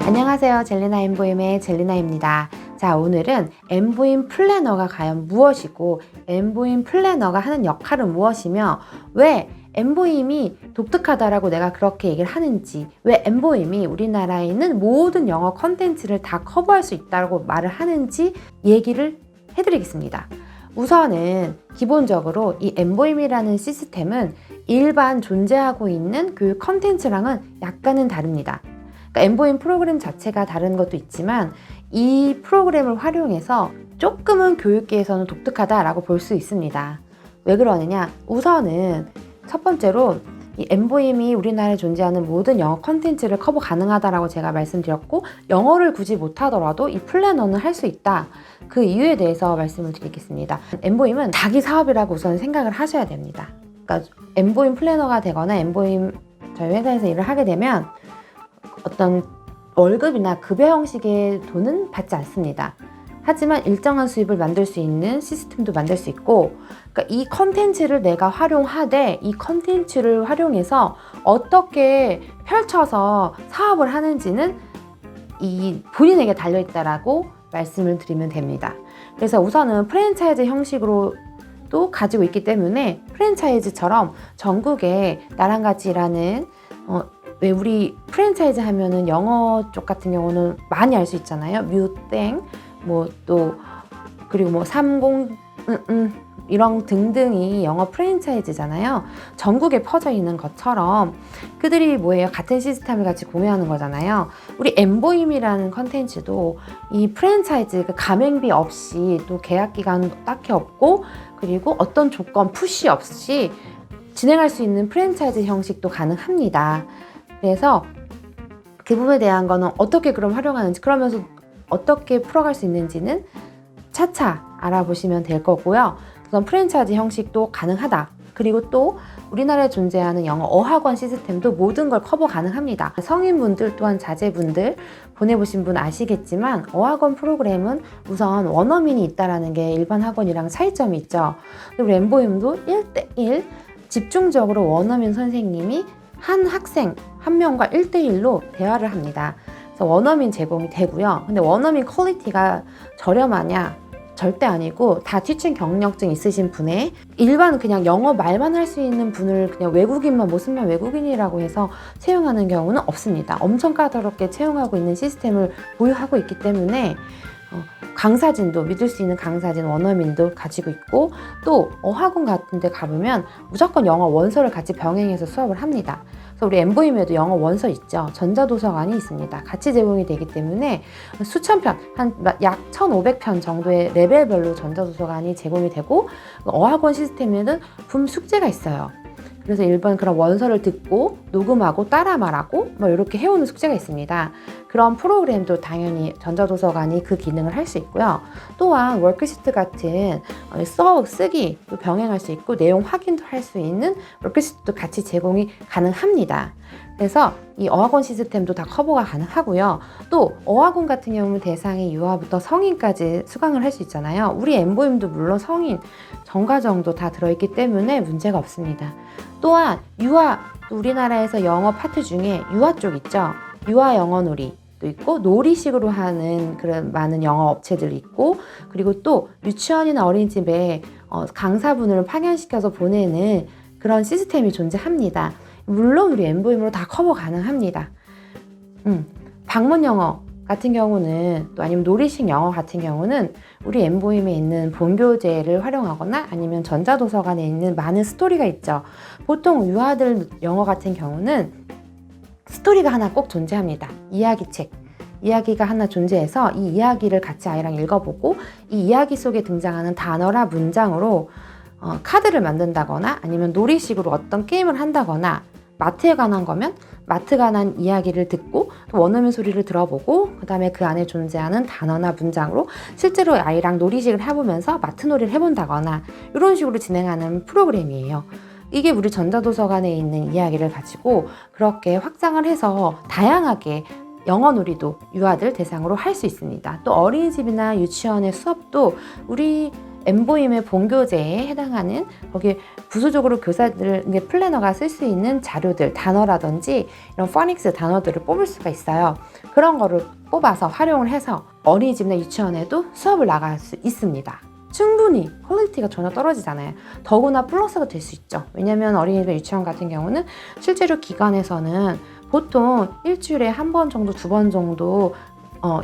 안녕하세요. 젤리나 엠보임의 젤리나입니다. 자, 오늘은 엠보임 플래너가 과연 무엇이고 엠보임 플래너가 하는 역할은 무엇이며 왜 엠보임이 독특하다라고 내가 그렇게 얘기를 하는지, 왜 엠보임이 우리나라에 있는 모든 영어 컨텐츠를 다 커버할 수 있다고 말을 하는지 얘기를 해드리겠습니다. 우선은 기본적으로 이 엠보임이라는 시스템은 일반 존재하고 있는 교육 컨텐츠랑은 약간은 다릅니다. 그러니까 엠보임 프로그램 자체가 다른 것도 있지만 이 프로그램을 활용해서 조금은 교육계에서는 독특하다라고 볼 수 있습니다. 왜 그러느냐? 우선은 첫 번째로 이 엠보임이 우리나라에 존재하는 모든 영어 컨텐츠를 커버 가능하다라고 제가 말씀드렸고, 영어를 굳이 못하더라도 이 플래너는 할 수 있다. 그 이유에 대해서 말씀을 드리겠습니다. 엠보임은 자기 사업이라고 우선 생각을 하셔야 됩니다. 그러니까 엠보임 플래너가 되거나 엠보임 저희 회사에서 일을 하게 되면 어떤 월급이나 급여 형식의 돈은 받지 않습니다. 하지만 일정한 수입을 만들 수 있는 시스템도 만들 수 있고, 그러니까 이 컨텐츠를 내가 활용하되 이 컨텐츠를 활용해서 어떻게 펼쳐서 사업을 하는지는 이 본인에게 달려있다라고 말씀을 드리면 됩니다. 그래서 우선은 프랜차이즈 형식으로 또 가지고 있기 때문에 프랜차이즈처럼 전국에 나랑 같이 일하는 왜 우리 프랜차이즈 하면은 영어 쪽 같은 경우는 많이 알 수 있잖아요. 뮤땡 그리고 30 이런 등등이 영어 프랜차이즈잖아요. 전국에 퍼져 있는 것처럼 그들이 뭐예요? 같은 시스템을 같이 공유하는 거잖아요. 우리 엠보임이라는 컨텐츠도 이 프랜차이즈 가맹비 없이 또 계약 기간 딱히 없고 그리고 어떤 조건 푸시 없이 진행할 수 있는 프랜차이즈 형식도 가능합니다. 그래서 그 부분에 대한 거는 어떻게 그럼 활용하는지, 그러면서 어떻게 풀어갈 수 있는지는 차차 알아보시면 될 거고요. 우선 프랜차이즈 형식도 가능하다. 그리고 또 우리나라에 존재하는 영어 어학원 시스템도 모든 걸 커버 가능합니다. 성인분들 또한 자제분들 보내보신 분 아시겠지만 어학원 프로그램은 우선 원어민이 있다는 게 일반 학원이랑 차이점이 있죠. 그리고 엠보임도 1대1 집중적으로 원어민 선생님이 한 학생 한 명과 1대1로 대화를 합니다. 그래서 원어민 제공이 되고요. 근데 원어민 퀄리티가 저렴하냐? 절대 아니고 다 티칭 경력증 있으신 분에 일반 그냥 영어 말만 할 수 있는 분을 그냥 외국인만 못 쓰면 외국인이라고 해서 채용하는 경우는 없습니다. 엄청 까다롭게 채용하고 있는 시스템을 보유하고 있기 때문에 강사진도 믿을 수 있는 강사진 원어민도 가지고 있고, 또 어학원 같은 데 가보면 무조건 영어 원서를 같이 병행해서 수업을 합니다. 그래서 우리 엠보임에도 영어 원서 있죠. 전자도서관이 있습니다. 같이 제공이 되기 때문에 수천 편, 한 약 1,500편 정도의 레벨별로 전자도서관이 제공이 되고, 어학원 시스템에는 숙제가 있어요. 그래서 일반 그런 원서를 듣고 녹음하고 따라 말하고 이렇게 해오는 숙제가 있습니다. 그런 프로그램도 당연히 전자도서관이 그 기능을 할 수 있고요. 또한 워크시트 같은 쓰기 병행할 수 있고 내용 확인도 할 수 있는 워크시트도 같이 제공이 가능합니다. 그래서 이 어학원 시스템도 다 커버가 가능하고요. 또 어학원 같은 경우는 대상이 유아부터 성인까지 수강을 할 수 있잖아요. 우리 엠보임도 물론 성인, 전과정도 다 들어있기 때문에 문제가 없습니다. 또한 유아, 우리나라에서 영어 파트 중에 유아 쪽 있죠. 유아 영어 놀이도 있고 놀이식으로 하는 그런 많은 영어 업체들이 있고, 그리고 또 유치원이나 어린이집에 강사분을 파견시켜서 보내는 그런 시스템이 존재합니다. 물론 우리 엠보임으로 다 커버 가능합니다. 방문 영어 같은 경우는 또 아니면 놀이식 영어 같은 경우는 우리 엠보임에 있는 본교재를 활용하거나 아니면 전자도서관에 있는 많은 스토리가 있죠. 보통 유아들 영어 같은 경우는 스토리가 하나 꼭 존재합니다. 이야기책. 이야기가 하나 존재해서 이 이야기를 같이 아이랑 읽어보고 이 이야기 속에 등장하는 단어나 문장으로 카드를 만든다거나 아니면 놀이식으로 어떤 게임을 한다거나, 마트에 관한 거면 마트 관한 이야기를 듣고 원어민 소리를 들어보고 그 다음에 그 안에 존재하는 단어나 문장으로 실제로 아이랑 놀이식을 해보면서 마트 놀이를 해본다거나 이런 식으로 진행하는 프로그램이에요. 이게 우리 전자도서관에 있는 이야기를 가지고 그렇게 확장을 해서 다양하게 영어 놀이도 유아들 대상으로 할 수 있습니다. 또 어린이집이나 유치원의 수업도 우리 엠보임의 본교재에 해당하는 거기에 부수적으로 교사들, 플래너가 쓸 수 있는 자료들, 단어라든지 이런 포닉스 단어들을 뽑을 수가 있어요. 그런 거를 뽑아서 활용을 해서 어린이집이나 유치원에도 수업을 나갈 수 있습니다. 충분히 퀄리티가 전혀 떨어지잖아요. 더구나 플러스가 될 수 있죠. 왜냐하면 어린이집 유치원 같은 경우는 실제로 기관에서는 보통 일주일에 한 번 정도, 2번 정도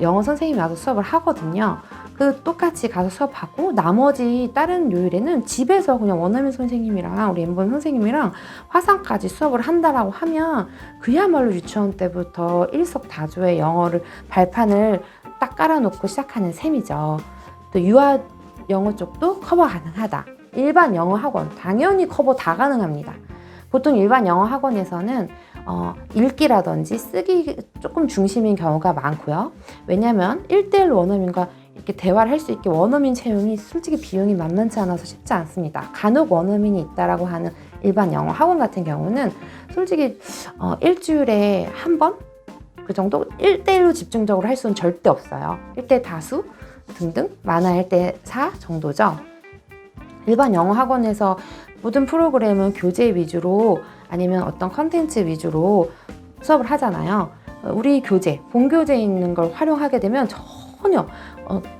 영어 선생님이 와서 수업을 하거든요. 그 똑같이 가서 수업하고 나머지 다른 요일에는 집에서 그냥 원어민 선생님이랑 우리 엠보임 선생님이랑 화상까지 수업을 한다라고 하면 그야말로 유치원 때부터 일석다조의 영어를 발판을 딱 깔아놓고 시작하는 셈이죠. 또 유아 영어 쪽도 커버 가능하다. 일반 영어 학원 당연히 커버 다 가능합니다. 보통 일반 영어 학원에서는 읽기라든지 쓰기 조금 중심인 경우가 많고요. 왜냐하면 1대1 원어민과 이렇게 대화를 할 수 있게 원어민 채용이 솔직히 비용이 만만치 않아서 쉽지 않습니다. 간혹 원어민이 있다라고 하는 일반 영어 학원 같은 경우는 솔직히 일주일에 한 번? 그 정도 1대1로 집중적으로 할 수는 절대 없어요. 1대 다수 등등 많아 1대 4 정도죠. 일반 영어 학원에서 모든 프로그램은 교재 위주로 아니면 어떤 컨텐츠 위주로 수업을 하잖아요. 우리 교재, 본교재에 있는 걸 활용하게 되면 전혀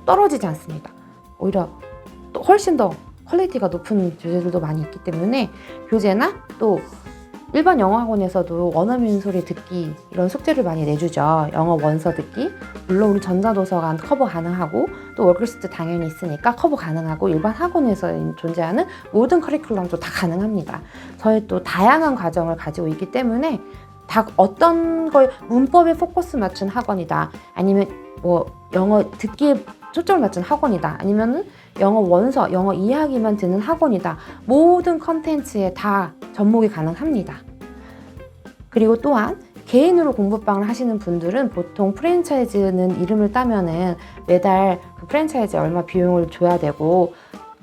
떨어지지 않습니다. 오히려 또 훨씬 더 퀄리티가 높은 교재들도 많이 있기 때문에 교재나 또 일반 영어 학원에서도 원어민 소리 듣기 이런 숙제를 많이 내주죠. 영어 원서 듣기. 물론 우리 전자도서관 커버 가능하고 또 월클시트 당연히 있으니까 커버 가능하고 일반 학원에서 존재하는 모든 커리큘럼도 다 가능합니다. 저희 또 다양한 과정을 가지고 있기 때문에 다 어떤 걸 문법에 포커스 맞춘 학원이다. 아니면 뭐 영어 듣기에 초점을 맞춘 학원이다. 아니면은 영어 원서, 영어 이야기만 듣는 학원이다. 모든 컨텐츠에 다 접목이 가능합니다. 그리고 또한 개인으로 공부방을 하시는 분들은 보통 프랜차이즈는 이름을 따면은 매달 그 프랜차이즈에 얼마 비용을 줘야 되고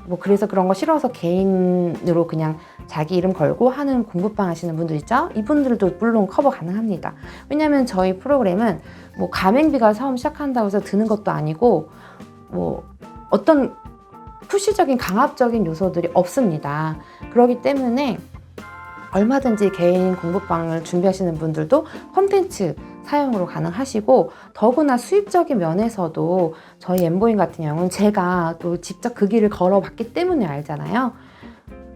뭐 그래서 그런 거 싫어서 개인으로 그냥 자기 이름 걸고 하는 공부방 하시는 분들 있죠? 이분들도 물론 커버 가능합니다. 왜냐면 저희 프로그램은 뭐 가맹비가 처음 시작한다고 해서 드는 것도 아니고 뭐 어떤 푸시적인 강압적인 요소들이 없습니다. 그렇기 때문에 얼마든지 개인 공부방을 준비하시는 분들도 콘텐츠 사용으로 가능하시고 더구나 수입적인 면에서도 저희 엠보임 같은 경우는 제가 또 직접 그 길을 걸어봤기 때문에 알잖아요.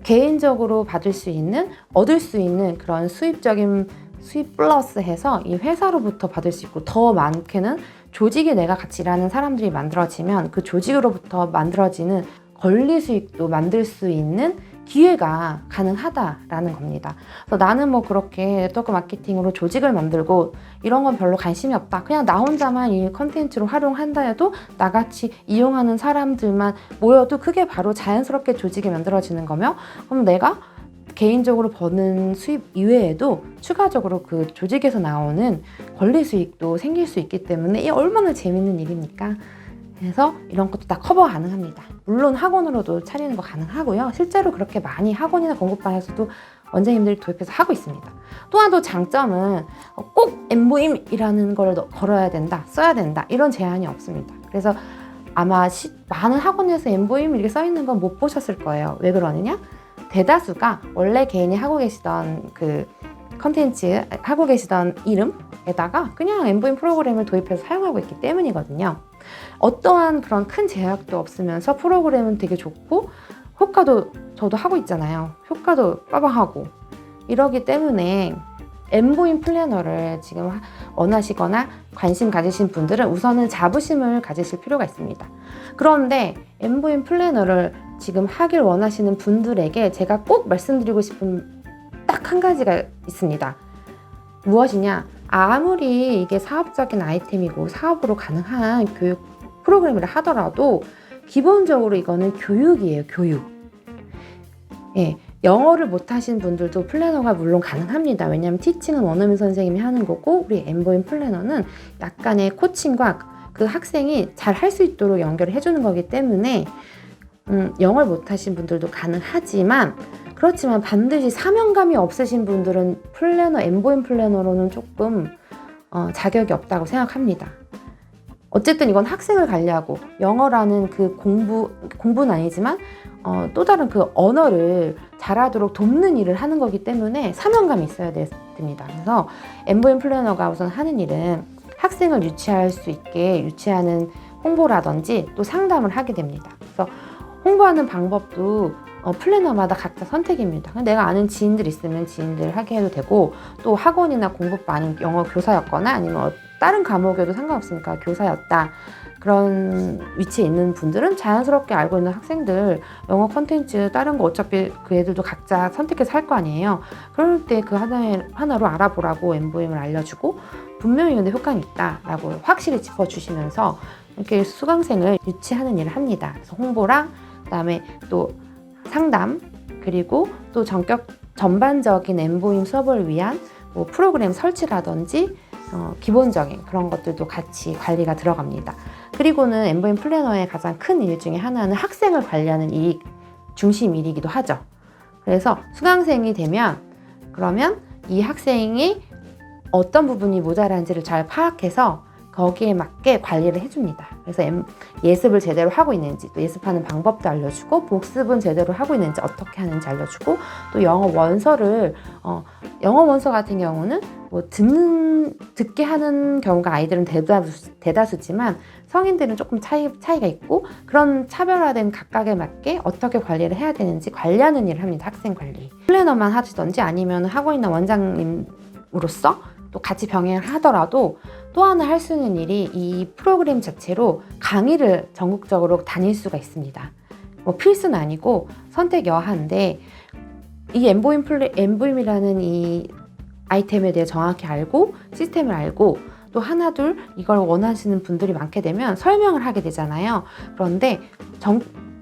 개인적으로 받을 수 있는, 얻을 수 있는 그런 수입적인 수입 플러스 해서 이 회사로부터 받을 수 있고 더 많게는 조직에 내가 같이 일하는 사람들이 만들어지면 그 조직으로부터 만들어지는 권리 수익도 만들 수 있는 기회가 가능하다라는 겁니다. 그래서 나는 뭐 그렇게 네트워크 마케팅으로 조직을 만들고 이런 건 별로 관심이 없다. 그냥 나 혼자만 이 컨텐츠로 활용한다 해도 나같이 이용하는 사람들만 모여도 그게 바로 자연스럽게 조직이 만들어지는 거며 그럼 내가 개인적으로 버는 수입 이외에도 추가적으로 그 조직에서 나오는 권리 수익도 생길 수 있기 때문에 이게 얼마나 재밌는 일입니까? 그래서 이런 것도 다 커버 가능합니다. 물론 학원으로도 차리는 거 가능하고요. 실제로 그렇게 많이 학원이나 공부방에서도 원장님들이 도입해서 하고 있습니다. 또한 또 장점은 꼭 엠보임이라는 걸 걸어야 된다, 써야 된다 이런 제한이 없습니다. 그래서 아마 많은 학원에서 엠보임 이렇게 써 있는 건 못 보셨을 거예요. 왜 그러느냐? 대다수가 원래 개인이 하고 계시던 그 컨텐츠, 하고 계시던 이름에다가 그냥 엠보임 프로그램을 도입해서 사용하고 있기 때문이거든요. 어떠한 그런 큰 제약도 없으면서 프로그램은 되게 좋고 효과도 저도 하고 있잖아요. 효과도 빠방하고 이러기 때문에 엠보임 플래너를 지금 원하시거나 관심 가지신 분들은 우선은 자부심을 가지실 필요가 있습니다. 그런데 엠보임 플래너를 지금 하길 원하시는 분들에게 제가 꼭 말씀드리고 싶은 딱 한 가지가 있습니다. 무엇이냐? 아무리 이게 사업적인 아이템이고 사업으로 가능한 교육 프로그램을 하더라도 기본적으로 이거는 교육이에요. 교육. 예, 영어를 못하신 분들도 플래너가 물론 가능합니다. 왜냐하면 티칭은 원어민 선생님이 하는 거고 우리 엠보임 플래너는 약간의 코칭과 그 학생이 잘 할 수 있도록 연결을 해주는 거기 때문에 영어를 못하신 분들도 가능하지만 그렇지만 반드시 사명감이 없으신 분들은 플래너, 엠보임 플래너로는 조금 자격이 없다고 생각합니다. 어쨌든 이건 학생을 관리하고 영어라는 그 공부는 아니지만 또 다른 그 언어를 잘하도록 돕는 일을 하는 거기 때문에 사명감이 있어야 됩니다. 그래서 엠보잉 플래너가 우선 하는 일은 학생을 유치할 수 있게 유치하는 홍보라든지 또 상담을 하게 됩니다. 그래서 홍보하는 방법도 플래너마다 각자 선택입니다. 내가 아는 지인들 있으면 지인들 하게 해도 되고, 또 학원이나 공부법 아닌 영어 교사였거나 아니면 다른 과목에도 상관없으니까 교사였다, 그런 위치에 있는 분들은 자연스럽게 알고 있는 학생들 영어 콘텐츠 다른 거 어차피 그 애들도 각자 선택해서 할 거 아니에요. 그럴 때 그 하나로 알아보라고 엠보잉을 알려주고, 분명히 근데 효과는 있다라고 확실히 짚어주시면서 이렇게 수강생을 유치하는 일을 합니다. 그래서 홍보랑 그다음에 또 상담, 그리고 또 전반적인 엠보잉 수업을 위한 뭐 프로그램 설치라든지 기본적인 그런 것들도 같이 관리가 들어갑니다. 그리고는 엠보잉 플래너의 가장 큰 일 중에 하나는 학생을 관리하는 중심 일이기도 하죠. 그래서 수강생이 되면 그러면 이 학생이 어떤 부분이 모자란지를 잘 파악해서 거기에 맞게 관리를 해줍니다. 그래서 예습을 제대로 하고 있는지, 또 예습하는 방법도 알려주고, 복습은 제대로 하고 있는지, 어떻게 하는지 알려주고, 또 영어 원서 같은 경우는 뭐 듣게 하는 경우가 아이들은 대다수지만 성인들은 조금 차이가 있고, 그런 차별화된 각각에 맞게 어떻게 관리를 해야 되는지 관리하는 일을 합니다. 학생 관리. 플래너만 하시던지 아니면 학원이나 원장님으로서 또 같이 병행을 하더라도 또 하나 할 수 있는 일이 이 프로그램 자체로 강의를 전국적으로 다닐 수가 있습니다. 뭐 필수는 아니고 선택 여하인데, 이 엠보임이라는 이 아이템에 대해 정확히 알고 시스템을 알고 또 하나둘 이걸 원하시는 분들이 많게 되면 설명을 하게 되잖아요. 그런데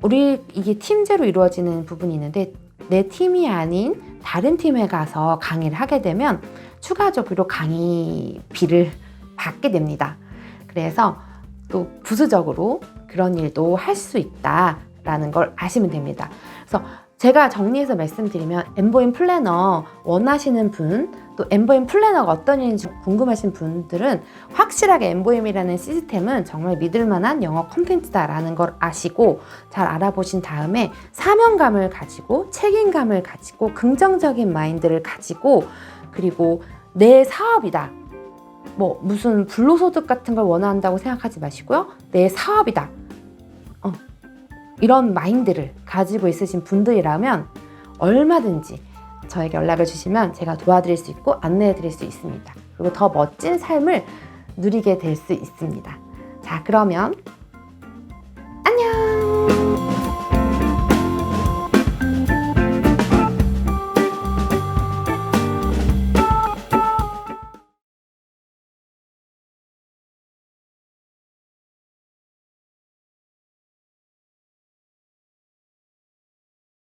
우리 이게 팀제로 이루어지는 부분이 있는데, 내 팀이 아닌 다른 팀에 가서 강의를 하게 되면 추가적으로 강의비를 받게 됩니다. 그래서 또 부수적으로 그런 일도 할 수 있다라는 걸 아시면 됩니다. 그래서 제가 정리해서 말씀드리면, 엠보잉 플래너 원하시는 분, 또 엠보잉 플래너가 어떤 일인지 궁금하신 분들은 확실하게 엠보잉이라는 시스템은 정말 믿을만한 영어 콘텐츠다라는 걸 아시고 잘 알아보신 다음에 사명감을 가지고 책임감을 가지고 긍정적인 마인드를 가지고, 그리고 내 사업이다, 뭐 무슨 불로소득 같은 걸 원한다고 생각하지 마시고요, 내 사업이다, 이런 마인드를 가지고 있으신 분들이라면 얼마든지 저에게 연락을 주시면 제가 도와드릴 수 있고 안내해 드릴 수 있습니다. 그리고 더 멋진 삶을 누리게 될 수 있습니다. 자, 그러면